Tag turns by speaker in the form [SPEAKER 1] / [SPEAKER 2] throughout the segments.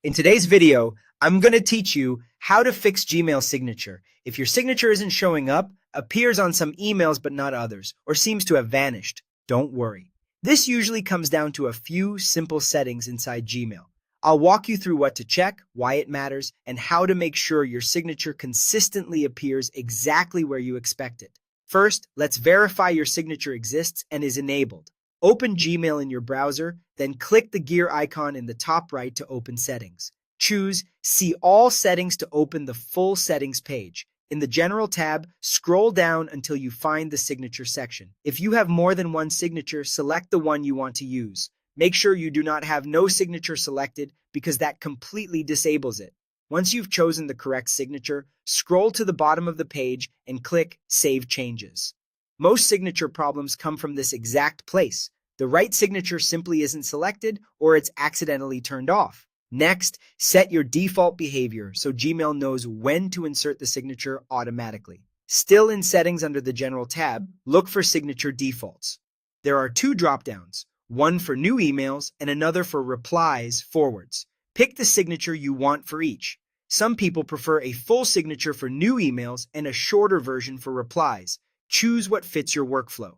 [SPEAKER 1] In today's video, I'm going to teach you how to fix Gmail signature. If your signature isn't showing up, appears on some emails but not others, or seems to have vanished, don't worry. This usually comes down to a few simple settings inside Gmail. I'll walk you through what to check, why it matters, and how to make sure your signature consistently appears exactly where you expect it. First, let's verify your signature exists and is enabled. Open Gmail in your browser, then click the gear icon in the top right to open settings. Choose See All Settings to open the full settings page. In the General tab, scroll down until you find the signature section. If you have more than one signature, select the one you want to use. Make sure you do not have no signature selected because that completely disables it. Once you've chosen the correct signature, scroll to the bottom of the page and click Save Changes. Most signature problems come from this exact place. The right signature simply isn't selected or it's accidentally turned off. Next, set your default behavior so Gmail knows when to insert the signature automatically. Still in Settings under the General tab, look for Signature Defaults. There are two drop-downs, one for new emails and another for replies forwards. Pick the signature you want for each. Some people prefer a full signature for new emails and a shorter version for replies. Choose what fits your workflow.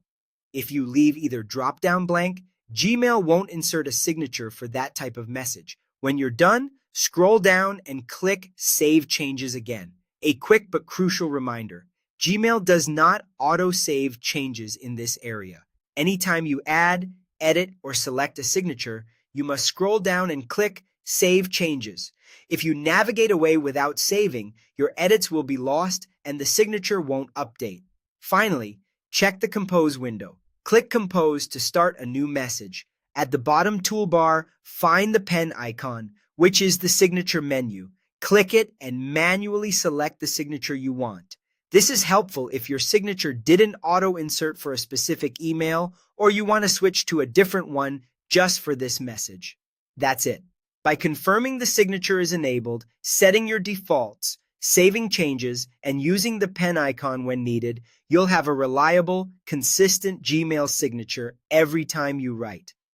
[SPEAKER 1] If you leave either drop-down blank, Gmail won't insert a signature for that type of message. When you're done, scroll down and click Save Changes again. A quick but crucial reminder, Gmail does not auto-save changes in this area. Anytime you add, edit, or select a signature, you must scroll down and click Save Changes. If you navigate away without saving, your edits will be lost and the signature won't update. Finally, check the Compose window. Click Compose to start a new message. At the bottom toolbar, find the pen icon, which is the signature menu. Click it and manually select the signature you want. This is helpful if your signature didn't auto-insert for a specific email or you want to switch to a different one just for this message. That's it. By confirming the signature is enabled, setting your defaults, saving changes, and using the pen icon when needed, you'll have a reliable, consistent Gmail signature every time you write.